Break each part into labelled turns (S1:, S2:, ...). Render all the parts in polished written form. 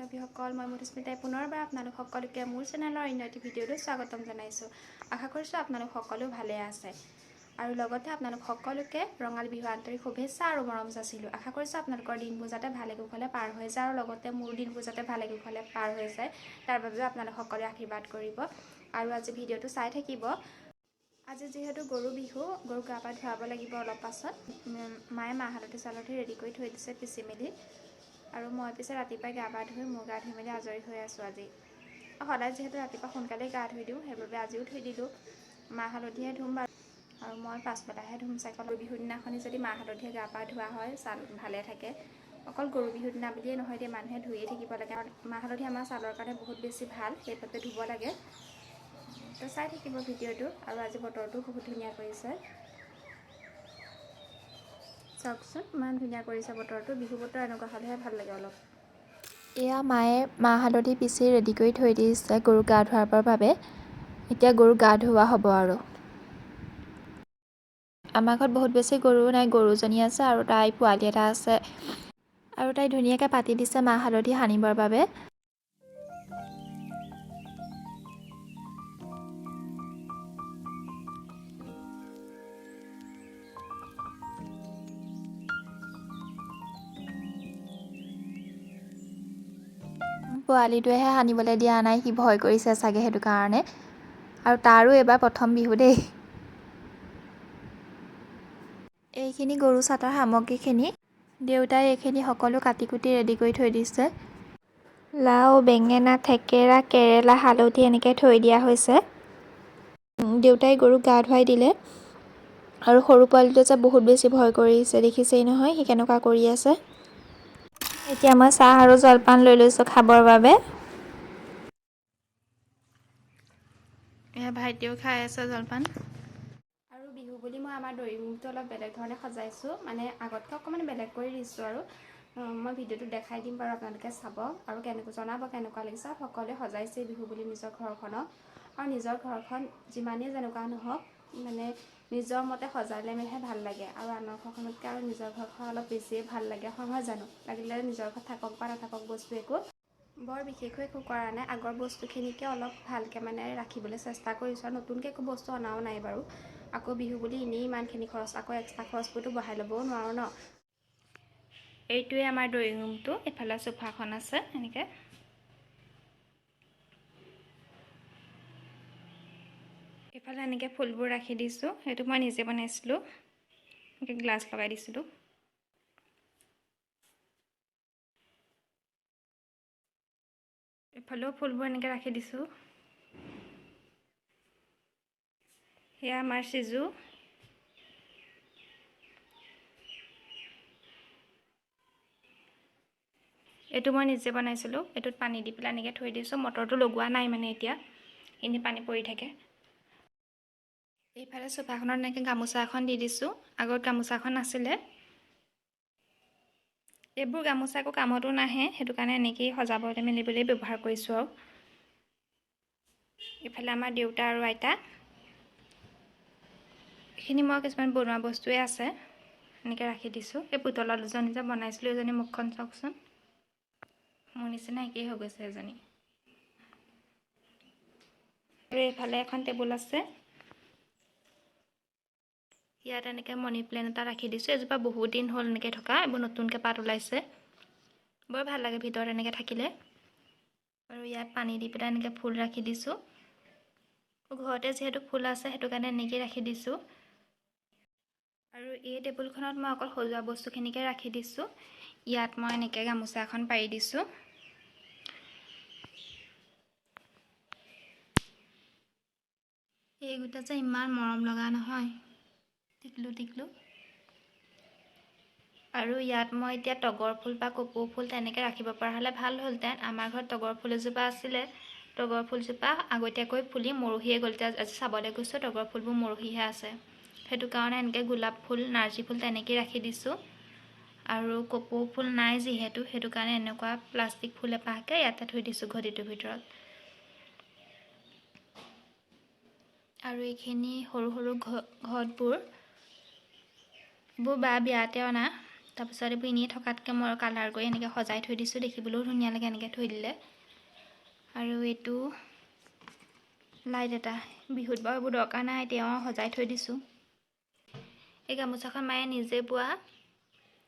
S1: বান্ধৱীসকল, মই মধুস্মিতাই পুনৰবাৰ আপোনালোক সকলোকে মোৰ চেনেলৰ অন্য এটি ভিডিঅ'লৈ স্বাগতম জনাইছোঁ। আশা কৰিছোঁ আপোনালোক সকলো ভালে আছে আৰু লগতে আপোনালোক সকলোকে ৰঙালী বিহুৰ আন্তৰিক শুভেচ্ছা আৰু মৰম যাচিলোঁ। আশা কৰিছোঁ আপোনালোকৰ দিনবোৰ যাতে ভালে কুশলে পাৰ হৈ যায় আৰু লগতে মোৰ দিনবোৰ যাতে ভালে কুশলে পাৰ হৈ যায় তাৰ বাবে আপোনালোক সকলোৱে আশীৰ্বাদ কৰিব আৰু আজি ভিডিঅ'টো চাই থাকিব। আজি যিহেতু গৰু বিহু, গৰুক গা পা ধুৱাব লাগিব অলপ পাছত। মায়ে মাহ হালধি চালধি ৰেডি কৰি থৈ দিছে পিচি মেলি, আৰু মই পিছে ৰাতিপুৱাই গা পা ধুই মোৰ গা ধুই মেলি আজৰি হৈ আছোঁ। আজি সদায় যিহেতু ৰাতিপুৱা সোনকালেই গা ধুই দিওঁ, সেইবাবে আজিও ধুই দিলোঁ। মাহ হালধিৰে ধুম বাৰু, আৰু মই পাছবেলাহে ধুম চাগে। গৰু বিহুৰ দিনাখনি যদি মাহ হালধিৰে গা পা ধোৱা হয় ছাল ভালে থাকে। অকল গৰু বিহুৰ দিনা বুলিয়েই নহয় দেই, মানুহে ধুয়ে থাকিব লাগে। আৰু মাহ হালধি আমাৰ ছালৰ কাৰণে বহুত বেছি ভাল, সেইবাবে ধুব লাগে। তো চাই থাকিব ভিডিঅ'টো। আৰু আজি বতৰটো বহুত ধুনীয়া কৰিছে, চাওকচোন ইমান ধুনীয়া কৰিছে বতৰটো। বিহু বতৰ এনেকুৱা হ'লেহে ভাল লাগে অলপ।
S2: এয়া মায়ে মাহ হালধি পিচি ৰেডি কৰি থৈ দিছে গৰুক গা ধুৱাবৰ বাবে। এতিয়া গৰুক গা ধুওৱা হ'ব। আৰু আমাৰ ঘৰত বহুত বেছি গৰু নাই, গৰুজনী আছে আৰু তাই পোৱালি এটা আছে, আৰু তাই ধুনীয়াকৈ পাতি দিছে মাহ হালধি সানিবৰ বাবে। পোৱালিটোৱেহে সানিবলৈ দিয়া নাই, সি ভয় কৰিছে চাগে সেইটো কাৰণে। আৰু তাৰো এইবাৰ প্ৰথম বিহু দেই। এইখিনি গৰু চাটৰ সামগ্ৰীখিনি দেউতাই এইখিনি সকলো কাটি কুটি ৰেডি কৰি থৈ দিছে। লাও, বেঙেনা, থেকেৰা, কেৰেলা, হালধি এনেকৈ থৈ দিয়া হৈছে। দেউতাই গৰুক গা ধুৱাই দিলে, আৰু সৰু পোৱালিটোৱে যে বহুত বেছি ভয় কৰিছে, দেখিছেই নহয় সি কেনেকুৱা কৰি আছে। এতিয়া মই চাহ আৰু জলপান লৈ লৈছোঁ খাবৰ বাবে।
S1: এয়া ভাইটিও খাই আছে জলপান। আৰু বিহু বুলি মই আমাৰ দৰি মূৰটো অলপ বেলেগ ধৰণে সজাইছোঁ, মানে আগতকৈ অকণমান বেলেগ কৰি দিছোঁ। আৰু মই ভিডিঅ'টো দেখাই দিম বাৰু, আপোনালোকে চাব আৰু জনাব কেনেকুৱা লাগিছে। সকলোৱে সজাইছে বিহু বুলি নিজৰ ঘৰখনক, আৰু নিজৰ ঘৰখন যিমানেই যেনেকুৱা নহওক মানে নিজৰ মতে সজালে মানেহে ভাল লাগে। আৰু আনৰ ঘৰখনতকৈ আৰু নিজৰ ঘৰখন অলপ বেছিয়ে ভাল লাগে, নহয় জানো? লাগিলে নিজৰ ঘৰত থাকক বা নাথাকক বস্তু একো বৰ বিশেষকৈ একো কৰা নাই। আগৰ বস্তুখিনিকে অলপ ভালকৈ মানে ৰাখিবলৈ চেষ্টা কৰিছোঁ, আৰু নতুনকৈ একো বস্তু অনাও নাই বাৰু। আকৌ বিহু বুলি এনেই ইমানখিনি খৰচ, আকৌ এক্সট্ৰা খৰচবোৰতো বঢ়াই ল'বও নোৱাৰোঁ ন। এইটোৱে আমাৰ ড্ৰয়িং ৰুমটো, এইফালে চোফাখন আছে এনেকৈ। এইফালে এনেকৈ ফুলবোৰ ৰাখি দিছোঁ, সেইটো মই নিজে বনাইছিলোঁ, এনেকৈ গ্লাছ লগাই দিছিলোঁ। এইফালেও ফুলবোৰ এনেকৈ ৰাখি দিছোঁ। সেয়া আমাৰ চিজু। এইটো মই নিজে বনাইছিলোঁ, এইটোত পানী দি পেলাই এনেকৈ থৈ দিছোঁ। মটৰটো লগোৱা নাই মানে এতিয়া, এনেই পানী পৰি থাকে। এইফালে চোফাখনত এনেকৈ গামোচা এখন দি দিছোঁ, আগত গামোচাখন নাছিলে। এইবোৰ গামোচা একো কামতো নাহে, সেইটো কাৰণে এনেকৈয়ে সজাবলৈ মেলিবলৈ ব্যৱহাৰ কৰিছোঁ। আৰু ইফালে আমাৰ দেউতা আৰু আইতা, এইখিনি মই কিছুমান বনোৱা বস্তুৱে আছে এনেকৈ ৰাখি দিছোঁ। এই পুতলা দুজনী যে বনাইছিলোঁ, এজনী মুখখন চাওকচোন, মোৰ নিচিনা একেই হৈ গৈছে এজনী। আৰু এইফালে এখন টেবুল আছে, ইয়াত এনেকৈ মানি প্লেণ্ট এটা ৰাখি দিছোঁ। এজোপা বহুত দিন হ'ল এনেকৈ থকা, এইবোৰ নতুনকৈ পাত ওলাইছে, বৰ ভাল লাগে ভিতৰত এনেকৈ থাকিলে। আৰু ইয়াত পানী দি পেলাই এনেকৈ ফুল ৰাখি দিছোঁ। ঘৰতে যিহেতু ফুল আছে সেইটো কাৰণে এনেকৈ ৰাখি দিছোঁ। আৰু এই টেবুলখনত মই অকল সজোৱা বস্তুখিনিকে ৰাখি দিছোঁ। ইয়াত মই এনেকৈ গামোচা এখন পাৰি দিছোঁ। এইকেইটা যে ইমান মৰম লগা নহয়, টিকলু টিকলু। আৰু ইয়াত মই এতিয়া তগৰ ফুল বা কপৌ ফুল তেনেকৈ ৰাখিব পৰা হ'লে ভাল হ'লহেঁতেন। আমাৰ ঘৰত তগৰ ফুল এজোপা আছিলে, তগৰ ফুলজোপা আগতীয়াকৈ ফুলি মৰহিয়ে গ'ল। আজি চাবলৈ গৈছোঁ তগৰ ফুলবোৰ মৰহিহে আছে, সেইটো কাৰণে এনেকৈ গোলাপ ফুল, নাৰ্জী ফুল তেনেকৈ ৰাখি দিছোঁ। আৰু কপৌ ফুল নাই যিহেতু, সেইটো কাৰণে এনেকুৱা প্লাষ্টিক ফুল এপাহকে ইয়াতে থৈ দিছোঁ ঘড়ীটোৰ ভিতৰত। আৰু এইখিনি সৰু সৰু ঘটবোৰ বা বিয়াতে অনা তাৰপিছত এইবোৰ এনেই থকাতকৈ মই কালাৰ কৰি এনেকৈ সজাই থৈ দিছোঁ, দেখিবলৈও ধুনীয়া লাগে এনেকৈ থৈ দিলে। আৰু এইটো লাইট এটা, বিহুত বাৰু এইবোৰ দৰকাৰ নাই, তেওঁ সজাই থৈ দিছোঁ। এই গামোচাখন মায়ে নিজে বোৱা,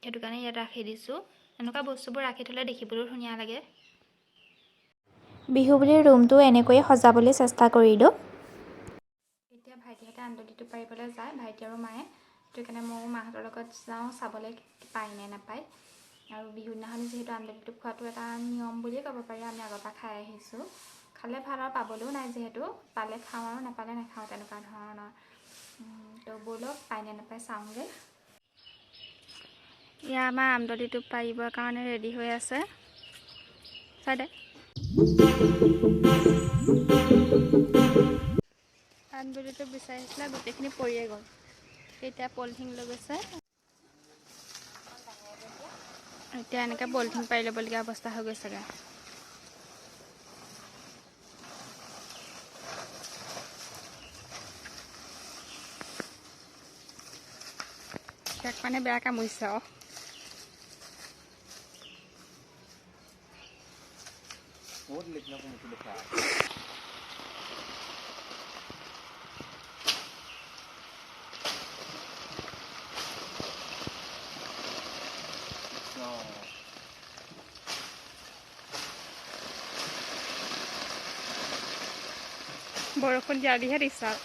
S1: সেইটো কাৰণে ইয়াত ৰাখি দিছোঁ। এনেকুৱা বস্তুবোৰ ৰাখি থ'লে দেখিবলৈও ধুনীয়া লাগে।
S2: বিহু বুলি ৰুমটো এনেকৈয়ে সজাবলৈ চেষ্টা কৰিলোঁ।
S1: এতিয়া ভাইটিহঁতে আন্দলিটো পাৰিবলৈ যায়, ভাইটি আৰু মায়ে। সেইটো কাৰণে ময়ো মাহঁতৰ লগত যাওঁ চাবলৈ পায় নে নাপায়। আৰু বিহু দিনাখন যিহেতু আন্দলিটো খোৱাটো এটা নিয়ম বুলিয়ে ক'ব পাৰি, আমি আগৰ পৰা খাই আহিছোঁ। খালে ভাল আৰু পাবলৈও নাই যিহেতু, পালে খাওঁ আৰু নাপালে নাখাওঁ তেনেকুৱা ধৰণৰ। তো ব'লক পায় নে নাপায় চাওঁগৈ। এয়া আমাৰ আমদলিটো পাৰিবৰ কাৰণে ৰেডি হৈ আছে। চাই দে আমদলিটো বিচাৰিছিলে, গোটেইখিনি পৰিয়ে গ'ল। এতিয়া পলিথিন লৈ গৈছে। এতিয়া এনেকৈ পলিথিন পাৰি ল'বলগীয়া অৱস্থা হৈ গৈছেগৈ। ইয়াক মানে বেয়া কামুৰিছে আৰু। বৰষুণ দিয়াদিহে দিছে আৰু।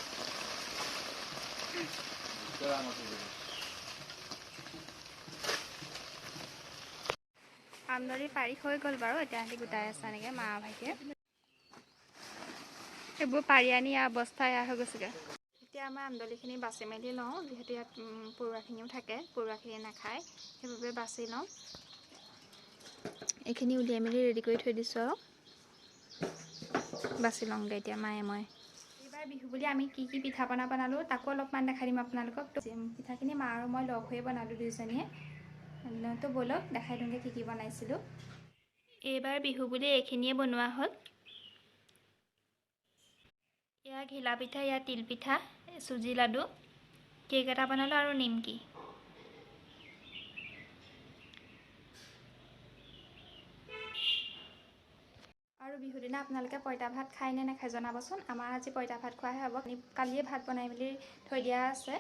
S1: আমদলি পাৰি হৈ গ'ল বাৰু, এতিয়া সিহঁতি গোটাই আছে এনেকৈ মা ভাইটিয়ে। এইবোৰ পাৰি আনি ইয়াৰ অৱস্থা এয়া হৈ গৈছেগৈ। এতিয়া আমাৰ আমদলিখিনি বাচি মেলি লওঁ, যিহেতু ইয়াত পৰুৱাখিনিও থাকে, পৰুৱাখিনিয়ে নাখায়, সেইবাবে বাচি লওঁ। এইখিনি উলিয়াই মেলি ৰেডি কৰি থৈ দিছোঁ আৰু। বাচি লওঁগৈ এতিয়া মায়ে মই। এইবাৰ বিহু বুলি আমি কি কি পিঠা পনা বনালোঁ তাকো অলপমান দেখাই দিম আপোনালোকক। পিঠাখিনি মা আৰু মই লগ হৈয়ে বনালোঁ দুয়োজনীয়ে। তো ব'লক দেখাই দিওঁগৈ কি কি বনাইছিলোঁ। এইবাৰ বিহু বুলি এইখিনিয়ে বনোৱা হ'ল। এয়া ঘিলা পিঠা, এয়া তিল পিঠা, চুজি লাডু, কেক এটা বনালোঁ আৰু নিমকি। আৰু বিহুৰ দিনা আপোনালোকে পঁইতা ভাত খায় নে নাখায় জনাবচোন। আমাৰ আজি পঁইতা ভাত খোৱাহে হ'ব। কালিয়ে ভাত বনাই মেলি থৈ দিয়া আছে।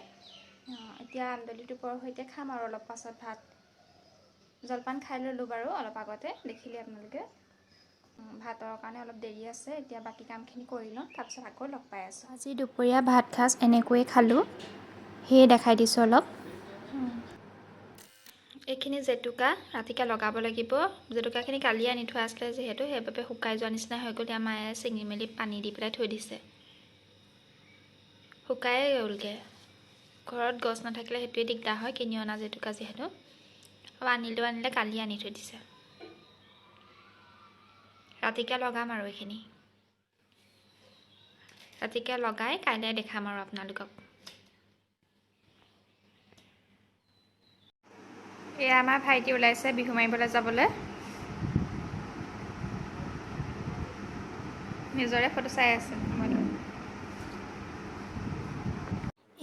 S1: এতিয়া আমদলি টোপৰ সৈতে খাম আৰু অলপ পাছত ভাত। জলপান খাই ল'লোঁ বাৰু অলপ আগতে, দেখিলে আপোনালোকে। ভাতৰ কাৰণে অলপ দেৰি আছে, এতিয়া বাকী কামখিনি কৰি লওঁ, তাৰপিছত আকৌ লগ পাই আছোঁ।
S2: আজি দুপৰীয়া ভাত সাজ এনেকৈয়ে খালোঁ, সেয়ে দেখাই দিছোঁ অলপ।
S1: এইখিনি জেতুকা ৰাতিকৈ লগাব লাগিব। জেতুকাখিনি কালি আনি থোৱা আছিলে যিহেতু, সেইবাবে শুকাই যোৱা নিচিনা হৈ গ'ল। মায়ে ছিঙি মেলি পানী দি পেলাই থৈ দিছে। শুকায়ে গ'লগৈ। ঘৰত গছ নাথাকিলে সেইটোৱে দিগদাৰ হয়, কিনি অনা জেতুকা যিহেতু। আৰু আনিলে কালি আনি থৈ দিছে। ৰাতিকৈ লগাম আৰু এইখিনি। ৰাতিকৈ লগাই কাইলৈ দেখাম আৰু আপোনালোকক। এয়া আমাৰ ভাইটি ওলাইছে বিহু মাৰিবলৈ যাবলৈ। নিজৰে ফটো চাই আছে।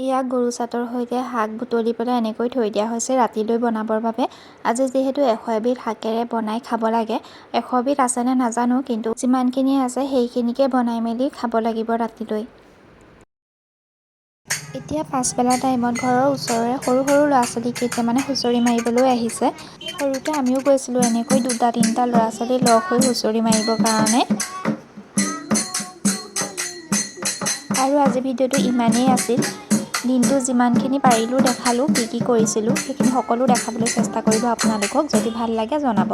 S2: ইয়াক গৰু চাটৰ সৈতে শাক বুটলি পেলাই এনেকৈ থৈ দিয়া হৈছে ৰাতিলৈ বনাবৰ বাবে। আজি যিহেতু 100 এবিধ শাকেৰে বনাই খাব লাগে। 100 বিধ আছেনে নাজানো, কিন্তু যিমানখিনি আছে সেইখিনিকে বনাই মেলি খাব লাগিব ৰাতিলৈ। এতিয়া পাছবেলা টাইমত ঘৰৰ ওচৰৰে সৰু সৰু ল'ৰা ছোৱালী কেইটামানে হুঁচৰি মাৰিবলৈ আহিছে। সৰুতে আমিও গৈছিলোঁ এনেকৈ 2-3টা ল'ৰা ছোৱালী লগ হৈ হুঁচৰি মাৰিবৰ কাৰণে। আৰু আজি ভিডিঅ'টো ইমানেই আছিল। দিনটো যিমানখিনি পাৰিলোঁ দেখালোঁ, কি কি কৰিছিলোঁ সেইখিনি সকলো দেখাবলৈ চেষ্টা কৰিলোঁ আপোনালোকক। যদি ভাল লাগে জনাব।